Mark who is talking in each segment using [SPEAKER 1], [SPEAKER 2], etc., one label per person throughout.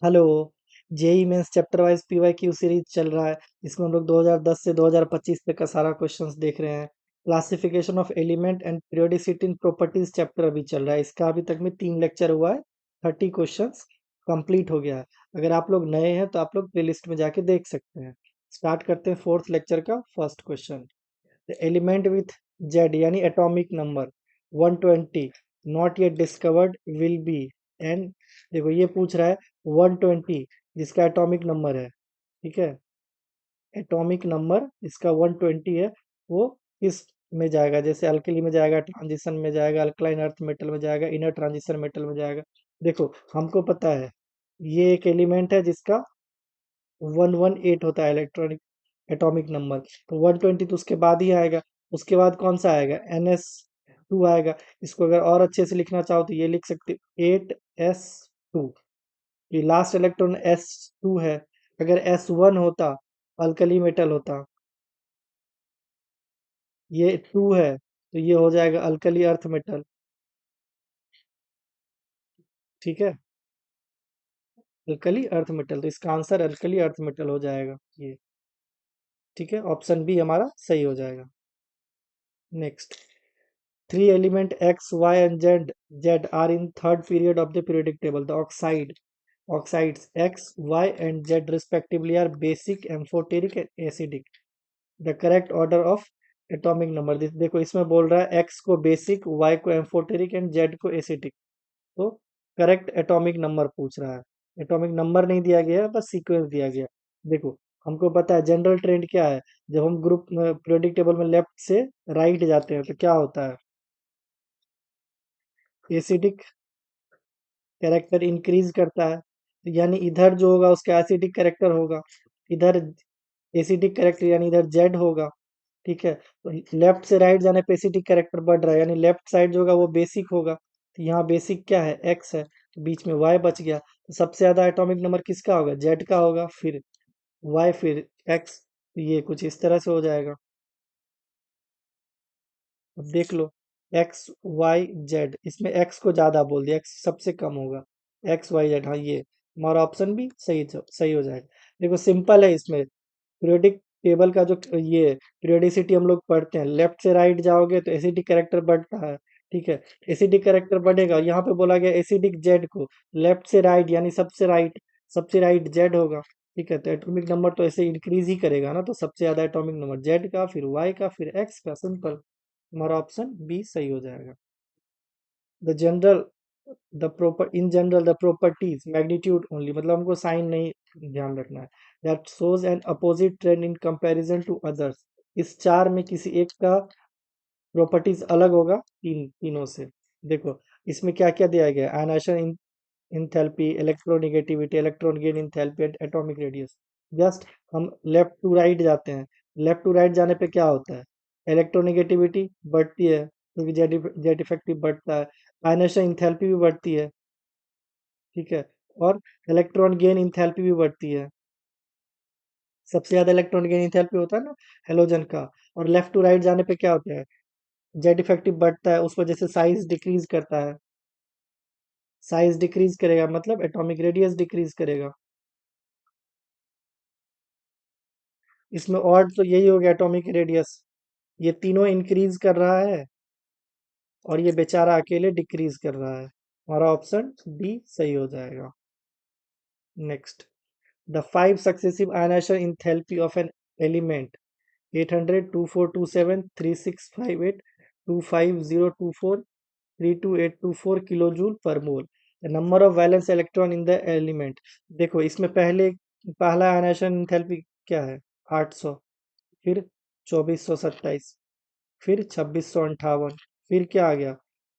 [SPEAKER 1] Hello. JEE mains chapter wise PYQ series चल रहा है। इसमें हम लोग 2010 से 2025 तक का सारा क्वेश्चंस देख रहे हैं। Classification of element and periodicity in properties chapter अभी चल रहा है। इसका अभी तक में 3 लेक्चर हुआ है। 30 क्वेश्चंस कंप्लीट हो गया है। अगर आप लोग नए हैं तो आप लोग प्लेलिस्ट में जाके देख सकते हैं। स्टार्ट करते हैं 4th लेक्चर का first question. The element with Z यानी atomic number 120 not yet discovered will be. And देखो ये पूछ रहा है 120 जिसका एटॉमिक नंबर है, ठीक है। एटॉमिक नंबर इसका 120 है, वो किस में जाएगा? जैसे अल्कली में जाएगा, ट्रांजिशन में जाएगा, अल्कलाइन अर्थ मेटल में जाएगा, इनर ट्रांजिशन मेटल में जाएगा। देखो हमको पता है ये एक एलिमेंट है जिसका 118 होता है इलेक्ट्रॉनिक एटॉमिक नंबर, तो 120 तो उसके बाद ही आएगा। उसके बाद कौन सा आएगा? NS2 आएगा। इसको अगर और अच्छे से लिखना चाहो तो ये लिख सकते हो 8S2। ये लास्ट इलेक्ट्रॉन S2 है। अगर S1 होता अल्कली मेटल होता, ये 2 है तो ये हो जाएगा अल्कली अर्थ मेटल, ठीक है। अल्कली अर्थ मेटल, तो इसका आंसर अल्कली अर्थ मेटल हो जाएगा ये, ठीक है। ऑप्शन बी हमारा सही हो जाएगा। Next, three element X, Y, and Z are in third period of the periodic table. The oxides X, Y, and Z respectively are basic, amphoteric, and acidic. The correct order of atomic number. देखो इसमें बोल रहा है X को basic, Y को amphoteric and Z को acidic. तो correct atomic number पूछ रहा है। एटॉमिक नंबर नहीं दिया गया है, बस सीक्वेंस दिया गया है। देखो हमको पता है जनरल ट्रेंड क्या है। जब हम ग्रुप पीरियोडिक टेबल में लेफ्ट से राइट जाते हैं तो क्या होता है? एसिडिक कैरेक्टर इंक्रीज करता है, तो यानी इधर जो होगा उसका एसिडिक कैरेक्टर होगा, इधर एसिडिक कैरेक्टर यानी इधर जेड होगा, ठीक है। तो लेफ्ट से राइट जाने पे एसिडिक कैरेक्टर बढ़ रहा है, यानी लेफ्ट साइड जो होगा वो बेसिक होगा। तो यहाँ बेसिक क्या है? एक्स है, तो बीच में वाई बच गया, तो सबसे ज्यादा एटॉमिक नंबर किसका होगा? जेड का होगा, फिर वाई, फिर एक्स। तो ये कुछ इस तरह से हो जाएगा। अब देख लो, एक्स वाई जेड, इसमें एक्स को ज्यादा बोल दिया, एक्स सबसे कम होगा। एक्स वाई जेड, हाँ ये हमारा ऑप्शन भी सही हो जाएगा। देखो सिंपल है इसमें। पीरियोडिक टेबल का जो ये पीरियोडिसिटी हम लोग पढ़ते हैं, लेफ्ट से राइट जाओगे तो एसिडिक कैरेक्टर बढ़ता है, ठीक है। एसिडिक कैरेक्टर बढ़ेगा, यहाँ पे बोला गया एसिडिक जेड को लेफ्ट से राइट यानी सबसे राइट जेड होगा, ठीक है। तो एटॉमिक नंबर तो ऐसे इंक्रीज ही करेगा ना, तो सबसे ज्यादा एटॉमिक नंबर जेड का, फिर वाई का, फिर एक्स का। सिंपल, हमारा ऑप्शन बी सही हो जाएगा। The general the proper in general the properties magnitude only, मतलब हमको साइन नहीं ध्यान रखना है। That shows an opposite trend in comparison to others, इस चार में किसी एक का प्रॉपर्टीज अलग होगा तीनों से। देखो इसमें क्या क्या दिया गया है? Ionization enthalpy, electronegativity, electron gain enthalpy, atomic radius. Just हम लेफ्ट टू राइट जाते हैं, लेफ्ट टू राइट जाने पे क्या होता है? इलेक्ट्रोनेगेटिविटी बढ़ती है क्योंकि जेड जेड इफेक्टिव बढ़ता है। आयनाइजेशन इंथैल्पी भी बढ़ती है, ठीक है। और इलेक्ट्रॉन गेन इंथैल्पी भी बढ़ती है। सबसे ज्यादा इलेक्ट्रॉन गेन इंथैल्पी होता है ना हेलोजन का। और लेफ्ट टू राइट जाने पे क्या होता है? जेड इफेक्टिव बढ़ता है, उस वजह से साइज डिक्रीज करता है। साइज डिक्रीज करेगा मतलब एटॉमिक रेडियस डिक्रीज करेगा। इसमें और तो यही हो गया एटॉमिक रेडियस, ये तीनों इंक्रीज कर रहा है और ये बेचारा अकेले डिक्रीज कर रहा है। हमारा ऑप्शन बी सही हो जाएगा। Next, the 5 successive ionization enthalpy of an element 800 2427 3658 25024 32824 kilojoule per mole. The number of valence electron in the element. देखो इसमें पहला आयनाइजेशन एंथैल्पी क्या है? 800, फिर 2427, फिर 2658, फिर क्या आ गया?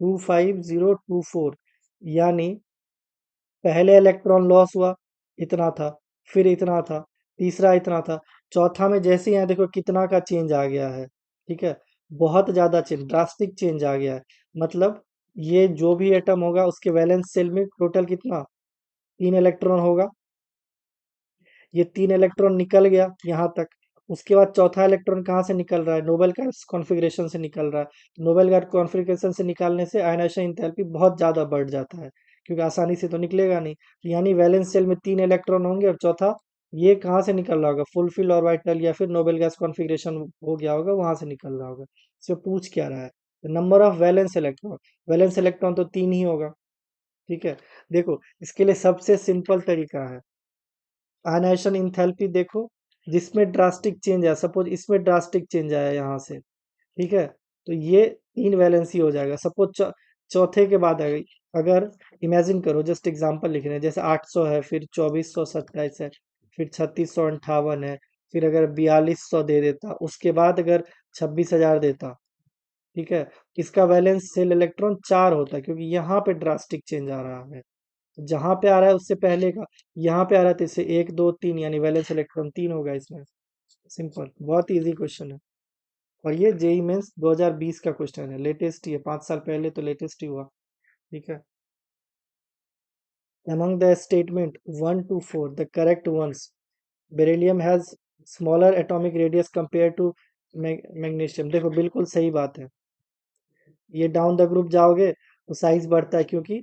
[SPEAKER 1] 25024, यानी पहले इलेक्ट्रॉन लॉस हुआ इतना था, फिर इतना था, तीसरा इतना था, चौथा में जैसे यहाँ देखो कितना का चेंज आ गया है, ठीक है। बहुत ज्यादा चेंज, ड्रास्टिक चेंज आ गया है। मतलब ये जो भी एटम होगा उसके वैलेंस सेल में टोटल कितना? 3 इलेक्ट्रॉन होगा। ये 3 इलेक्ट्रॉन निकल गया यहाँ तक। उसके बाद चौथा इलेक्ट्रॉन कहाँ से निकल रहा है? नोबेल का कॉन्फ़िगरेशन से निकल रहा है। नोबेल का कॉन्फ़िगरेशन से निकालने से आयनाइजेशन एंथैल्पी बहुत ज्यादा बढ़ जाता है, क्योंकि आसानी से तो निकलेगा नहीं। तो यानी वैलेंस शेल में 3 इलेक्ट्रॉन होंगे, और चौथा ये कहाँ से निकल रहा होगा, फुलफिल ऑर्बिटल या फिर नोबेल गैस कॉन्फ़िगरेशन हो गया होगा, वहां से निकल रहा होगा। इससे पूछ क्या रहा है, number of valence electron. Valence electron तो 3 ही होगा। ठीक है। देखो इसके लिए सबसे सिंपल तरीका है, आयनाइजेशन इंथैल्पी देखो, जिसमें ड्रास्टिक चेंज है, सपोज इसमें ड्रास्टिक चेंज आया यहाँ से, ठीक है, तो ये 3 वैलेंसी हो जाएगा। सपोज चौथे के बाद अगर इमेजिन करो, जस्ट एग्जांपल लिख रहे हैं, जैसे 800 है, फिर 2427 है, फिर 3658 है, फिर अगर 4200 दे देता, उसके बाद अगर 26,000 देता, ठीक है, इसका वैलेंस सेल इलेक्ट्रॉन 4 होता, क्योंकि यहाँ पे ड्रास्टिक चेंज आ रहा है। जहां पे आ रहा है उससे पहले का यहाँ पे आ रहा है, तो इससे 1 2 3, यानी वैलेंस इलेक्ट्रॉन 3 होगा इसमें। सिंपल, बहुत इजी क्वेश्चन है। और ये जेई मेंस 2020 का क्वेश्चन है, लेटेस्ट ही है, 5 साल पहले तो लेटेस्ट ही हुआ। ठीक है। among the statement 1 to 4 the correct ones, beryllium has smaller atomic radius compared to magnesium। देखो बिल्कुल सही बात है, ये डाउन द ग्रुप जाओगे तो साइज बढ़ता है, क्योंकि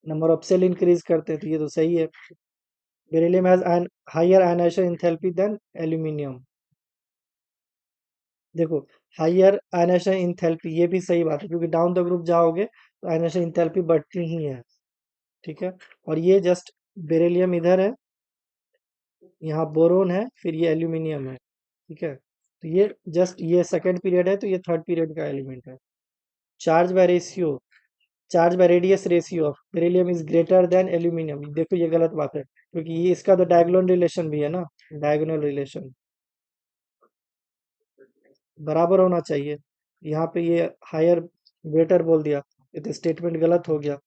[SPEAKER 1] नंबर ऑफ सेल इंक्रीज करते हैं, तो ये तो सही है। Beryllium has an higher ionization enthalpy than aluminium। देखो हाइयर आयनाइजेशन इंथैल्पी, ये भी सही बात है, क्योंकि डाउन द ग्रुप जाओगे तो आयनाइजेशन इंथैल्पी बढ़ती ही है। ठीक है। और ये जस्ट बेरिलियम इधर है, यहाँ बोरोन है, फिर ये एल्यूमिनियम है। ठीक है। तो ये जस्ट ये सेकंड पीरियड है, तो ये थर्ड पीरियड का एलिमेंट है। Charge by ratio, charge by radius ratio of beryllium is greater than aluminium. देखो ये गलत बात है, क्योंकि ये इसका तो डायगोनल रिलेशन भी है ना, डायगोनल रिलेशन बराबर होना चाहिए। यहाँ पे ये हायर ग्रेटर बोल दिया, ये तो स्टेटमेंट गलत हो गया।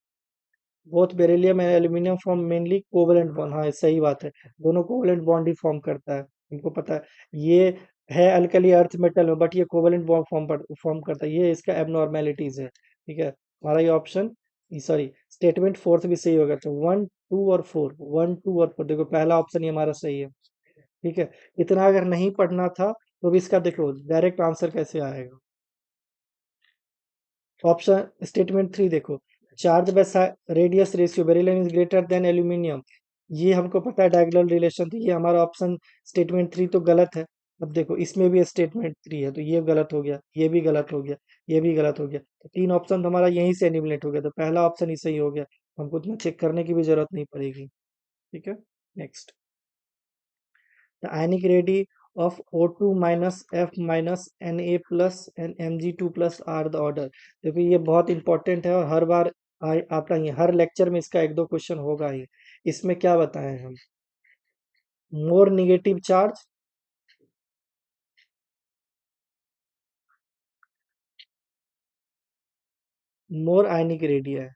[SPEAKER 1] Both beryllium and aluminium form mainly covalent bond, हाँ सही बात है, दोनों कोवलेंट बॉन्ड ही फॉर्म करता है, हमको पता है। ये है अल्कली अर्थ मेटल में, बट ये कोवलेंट बॉन्ड फॉर्म करता है, ये इसका एबनॉर्मेलिटीज है। ठीक है, हमारा ये ऑप्शन, सॉरी स्टेटमेंट फोर्थ भी सही होगा। तो 1 2 और 4, 1 2 और 4, देखो पहला ऑप्शन ही हमारा सही है। ठीक है। इतना अगर नहीं पढ़ना था तो भी इसका देखो डायरेक्ट आंसर कैसे आएगा। ऑप्शन स्टेटमेंट 3 देखो, charge by radius ratio beryllium is greater than aluminium, ये हमको पता है डायगोनल रिलेशन, तो ये हमारा ऑप्शन स्टेटमेंट 3 तो गलत है। अब देखो इसमें भी स्टेटमेंट 3 है, तो ये गलत हो गया, ये भी गलत हो गया, ये भी गलत हो गया, तो 3 ऑप्शन तो हमारा यहीं से एलिमिनेट हो गया, तो पहला ऑप्शन ही सही हो गया, हमको इतना चेक करने की भी जरूरत नहीं पड़ेगी। ठीक है। Next, the ionic radii of O2 minus F minus Na plus and Mg2 plus are the order। देखो ये बहुत इंपॉर्टेंट है, और हर बार आता ही है, हर लेक्चर में इसका 1 2 क्वेश्चन होगा ही। इसमें क्या बताएं हम, मोर निगेटिव चार्ज, मोर आयनिक रेडिया है,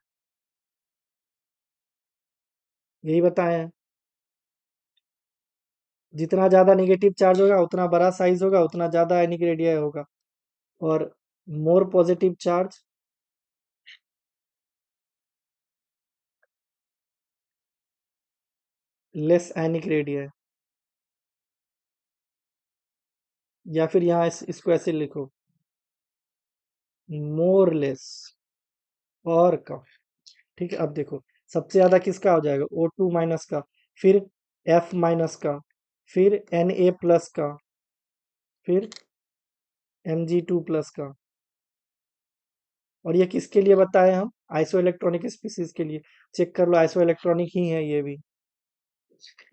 [SPEAKER 1] यही बताएं हैं। जितना ज्यादा निगेटिव चार्ज होगा उतना बड़ा साइज होगा, उतना ज्यादा आयनिक रेडिया होगा। और मोर positive charge, less ionic radio है। या फिर यहाँ इसको ऐसे लिखो, मोर लेस, और कम। ठीक है। अब देखो सबसे ज्यादा किसका हो जाएगा, O2 माइनस का, फिर F माइनस का, फिर Na प्लस का, फिर Mg2 प्लस का। और ये किसके लिए बताए हम, आइसो इलेक्ट्रॉनिक स्पीसीज के लिए। चेक कर लो, आइसो इलेक्ट्रॉनिक ही है ये भी,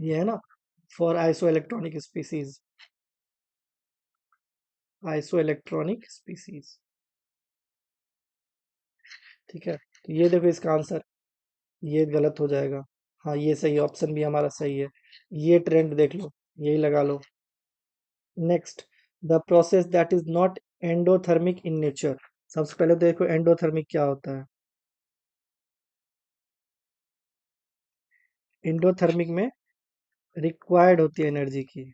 [SPEAKER 1] ये है ना, for iso electronic species, iso electronic species. ठीक है। तो ये देखो इसका आंसर, ये गलत हो जाएगा। हाँ ये सही, ऑप्शन भी हमारा सही है। ये ट्रेंड देख लो, यही लगा लो। Next, the process that is not endothermic in nature. सबसे पहले देखो एंडोथर्मिक क्या होता है। एंडोथर्मिक में रिक्वायर्ड होती है एनर्जी की।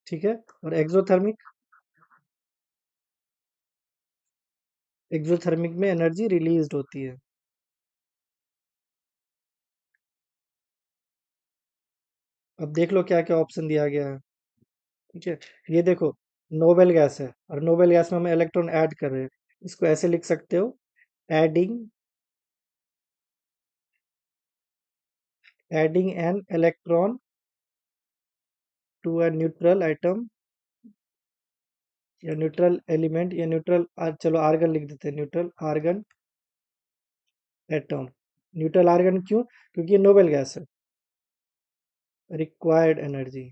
[SPEAKER 1] ठीक है। और एक्सोथर्मिक, एक्सोथर्मिक में एनर्जी रिलीज्ड होती है। अब देख लो क्या क्या ऑप्शन दिया गया है। ठीक है। ये देखो नोबेल गैस है, और नोबेल गैस में हम इलेक्ट्रॉन ऐड कर रहे हैं, इसको ऐसे लिख सकते हो, adding an electron to a neutral atom या न्यूट्रल एलिमेंट या न्यूट्रल, चलो आर्गन लिख देते हैं, neutral argon atom. Neutral argon क्यों? क्योंकि ये नोबेल गैस है। रिक्वायर्ड एनर्जी,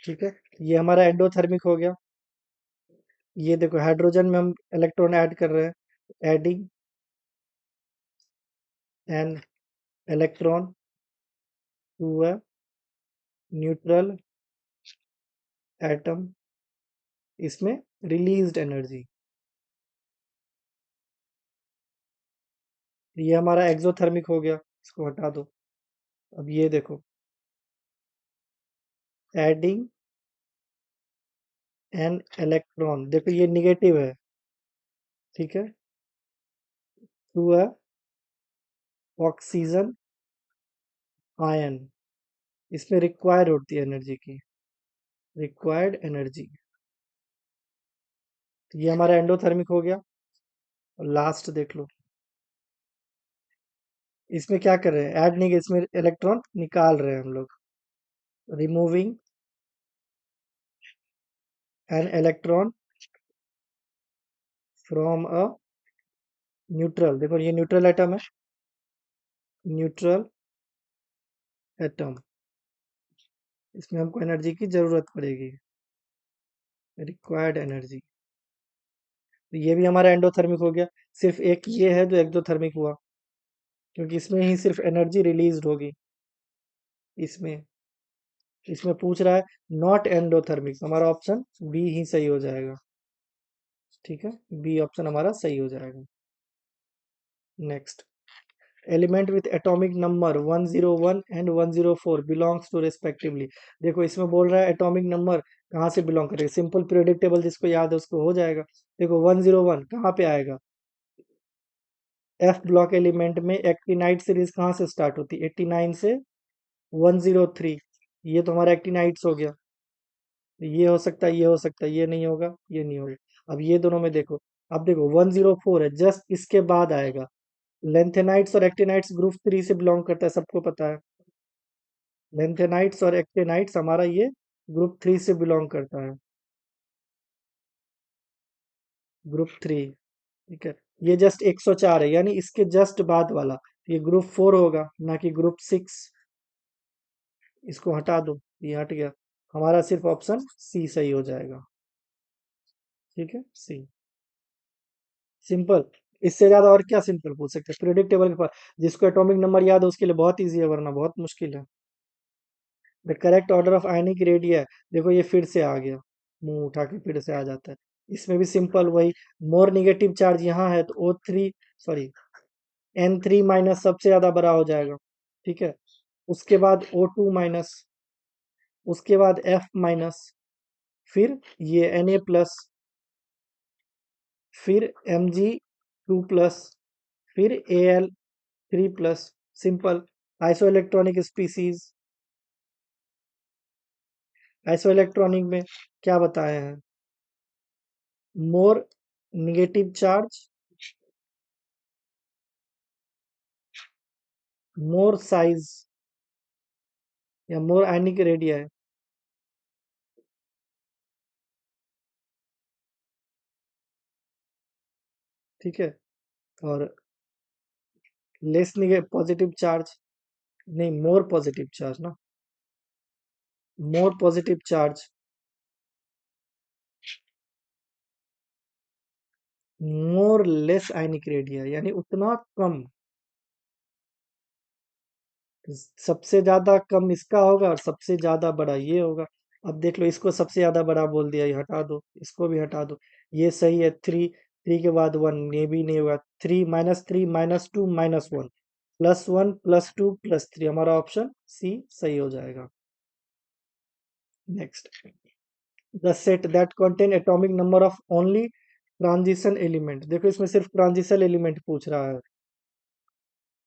[SPEAKER 1] ठीक है। ये हमारा एंडोथर्मिक हो गया। ये देखो हाइड्रोजन में हम इलेक्ट्रॉन ऐड कर रहे हैं, adding an electron to a neutral atom, इसमें रिलीज्ड एनर्जी। ये हमारा एक्सोथर्मिक हो गया, इसको हटा दो। अब ये देखो, एडिंग एन इलेक्ट्रॉन, देखो ये निगेटिव है, ठीक है, टू अ ऑक्सीजन आयन, इसमें रिक्वायर होती है एनर्जी की, रिक्वायर्ड एनर्जी। ये हमारा एंडोथर्मिक हो गया। और लास्ट देख लो, इसमें क्या कर रहे हैं, ऐड नहीं, इसमें इलेक्ट्रॉन निकाल रहे हैं हम लोग, removing an electron from a neutral, देखो ये न्यूट्रल एटम है, न्यूट्रल एटम, इसमें हमको एनर्जी की जरूरत पड़ेगी, रिक्वायर्ड एनर्जी। तो ये भी हमारा एंडोथर्मिक हो गया। सिर्फ एक ये है जो एक्सोथर्मिक हुआ, क्योंकि इसमें ही सिर्फ एनर्जी रिलीज होगी। इसमें इसमें पूछ रहा है नॉट एंडोथर्मिक, हमारा ऑप्शन बी ही सही हो जाएगा, ठीक है, बी ऑप्शन हमारा सही हो जाएगा। Next, element with atomic number 101 and 104 belongs to respectively. देखो इसमें बोल रहा है एटॉमिक नंबर कहाँ से बिलोंग करेगा, सिंपल प्रिडिक्टेबल जिसको याद है उसको हो जाएगा। देखो 101 कहाँ पे आएगा, एफ ब्लॉक एलिमेंट में एक्टिनाइट सीरीज कहाँ से स्टार्ट होती है, 89 से 103, ये तो हमारा एक्टिनाइट्स हो गया। ये हो सकता है, ये हो सकता है, ये नहीं होगा, ये नहीं होगा। अब ये दोनों में देखो, अब देखो 104 है, जस्ट इसके बाद आएगा लेंथेनाइट्स, और एक्टिनाइट्स ग्रुप 3 से बिलोंग करता है, सबको पता है। लेंथेनाइट्स और एक्टिनाइट्स हमारा ये ग्रुप 3 से बिलोंग करता है, ग्रुप 3, ठीक है। ये जस्ट 104 है, यानी इसके जस्ट बाद वाला, ये ग्रुप 4 होगा, ना कि ग्रुप 6। इसको हटा दो, ये हट गया, हमारा सिर्फ ऑप्शन सी सही हो जाएगा, ठीक है, सी। सिंपल, इससे ज्यादा और क्या सिंपल पूछ सकते हैं, प्रिडिक्टेबल के पास, जिसको एटॉमिक नंबर याद है उसके लिए बहुत इजी है, वरना बहुत मुश्किल है। The correct order of ionic radii, देखो ये फिर से आ गया, मुंह उठा के फिर से आ जाता है। इसमें भी सिंपल वही, मोर निगेटिव चार्ज यहाँ है तो O3, सॉरी N3 माइनस सबसे ज्यादा बड़ा हो जाएगा, ठीक है। उसके बाद O2 माइनस, उसके बाद F माइनस, फिर ये Na प्लस, फिर Mg2 प्लस, फिर Al3 plus. Simple, iso electronic species, iso electronic में क्या बताए हैं, मोर निगेटिव चार्ज, मोर साइज, या मोर आयनिक रेडिया है, ठीक है। और लेस पॉजिटिव चार्ज, नहीं मोर पॉजिटिव चार्ज ना, more positive charge, more less ionic radii, यानी उतना कम, सबसे ज्यादा कम इसका होगा और सबसे ज्यादा बड़ा ये होगा। अब देख लो, इसको सबसे ज्यादा बड़ा बोल दिया, ये हटा दो, इसको भी हटा दो, ये सही है, 3, 3 के बाद 1, ये भी नहीं होगा, 3 -3 -2 -1, +1 +2 +3, हमारा ऑप्शन सी सही हो जाएगा। Next, the set that contain atomic number of only transition element, देखो इसमें सिर्फ ट्रांजिशन एलिमेंट पूछ रहा है,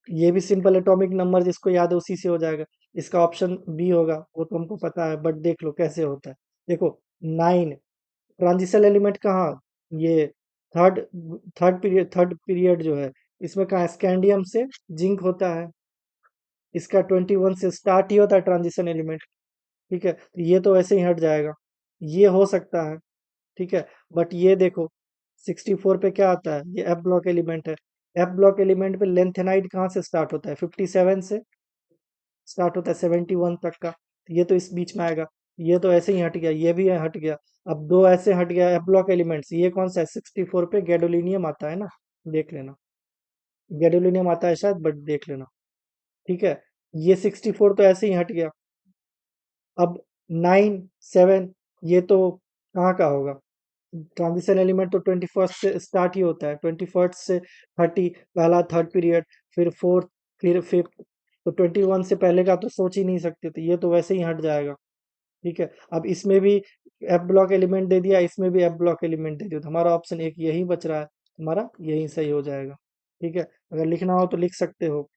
[SPEAKER 1] ये भी सिंपल एटॉमिक नंबर जिसको याद है उसी से हो जाएगा। इसका ऑप्शन बी होगा, वो तो हमको पता है, बट देख लो कैसे होता है। देखो 9 ट्रांजिशन एलिमेंट कहाँ, ये थर्ड थर्ड पीरियड जो है, इसमें कहाँ स्कैंडियम से जिंक होता है, इसका 21 से स्टार्ट ही होता है ट्रांजिशन एलिमेंट। ठीक है, तो ये तो ऐसे ही हट जाएगा, ये हो सकता है। ठीक है, बट ये देखो 64 पे क्या आता है, ये एफ ब्लॉक एलिमेंट है। एफ ब्लॉक एलिमेंट पे लेंथेनाइड कहाँ से स्टार्ट होता है, 57 से स्टार्ट होता है 71 तक का, तो ये तो इस बीच में आएगा। ये तो ऐसे ही हट गया, ये भी हट गया। अब दो ऐसे हट गया एफ ब्लॉक एलिमेंट्स, ये कौन सा है, 64 पे गैडोलिनियम आता है ना, देख लेना, गैडोलिनियम आता है शायद, बट देख लेना। ठीक है, ये 64 तो ऐसे ही हट गया। अब 9 7 ये तो कहाँ का होगा, ट्रांजिशन एलिमेंट तो 21st से स्टार्ट ही होता है, 21st से 30, पहला थर्ड पीरियड, फिर फोर्थ, फिर फिफ्थ, तो 21 से पहले का तो सोच ही नहीं सकते थे, ये तो वैसे ही हट जाएगा। ठीक है, अब इसमें भी एफ ब्लॉक एलिमेंट दे दिया, इसमें भी एफ ब्लॉक एलिमेंट दे दिया, तो हमारा ऑप्शन एक यही बच रहा है, हमारा यही सही हो जाएगा। ठीक है, अगर लिखना हो तो लिख सकते हो,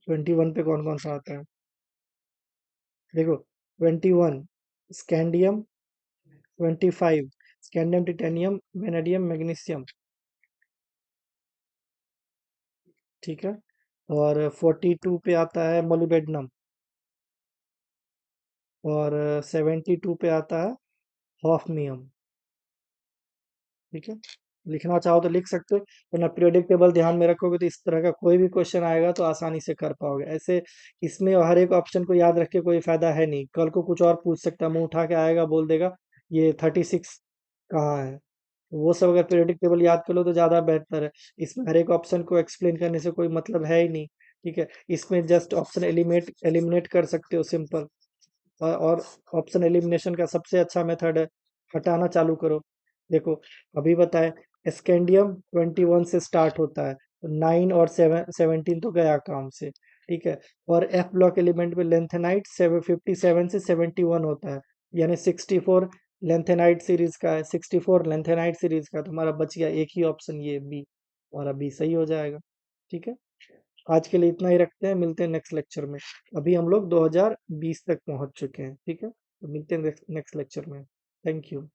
[SPEAKER 1] 21 पे कौन कौन सा आता है, देखो 21 scandium, 25 scandium titanium vanadium magnesium. ठीक है, और 42 पे आता है मोलिबेडनम, और 72 पे आता है हॉफनियम। ठीक है, लिखना चाहो तो लिख सकते हो, वरना पीरियोडिक टेबल ध्यान में रखोगे तो इस तरह का कोई भी क्वेश्चन आएगा तो आसानी से कर पाओगे। ऐसे इसमें हर एक ऑप्शन को याद रख के कोई फायदा है नहीं, कल को कुछ और पूछ सकता है, मुंह उठा के आएगा, बोल देगा ये 36 कहाँ है, वो सब अगर पीरियोडिक टेबल याद कर लो तो ज़्यादा बेहतर है। इसमें हर एक ऑप्शन को एक्सप्लेन करने से कोई मतलब है ही नहीं। ठीक है, इसमें जस्ट ऑप्शन एलिमिनेट एलिमिनेट कर सकते हो, सिंपल। और ऑप्शन एलिमिनेशन का सबसे अच्छा मेथड है, हटाना चालू करो। देखो अभी बताए, स्कैंडियम 21 से स्टार्ट होता है, तो 9 और 17 तो गया काम से। ठीक है, और एफ ब्लॉक एलिमेंट में लेंथेनाइट 57 से 71 होता है, यानी 64 लेंथेनाइट सीरीज का है, 64 लेंथेनाइट सीरीज का, तो हमारा बच गया एक ही ऑप्शन, ये बी, हमारा बी सही हो जाएगा। ठीक है, आज के लिए इतना ही रखते हैं, मिलते हैं नेक्स्ट लेक्चर में। अभी हम लोग 2020 तक पहुंच चुके हैं। ठीक है, तो मिलते हैं नेक्स्ट लेक्चर में। Thank you.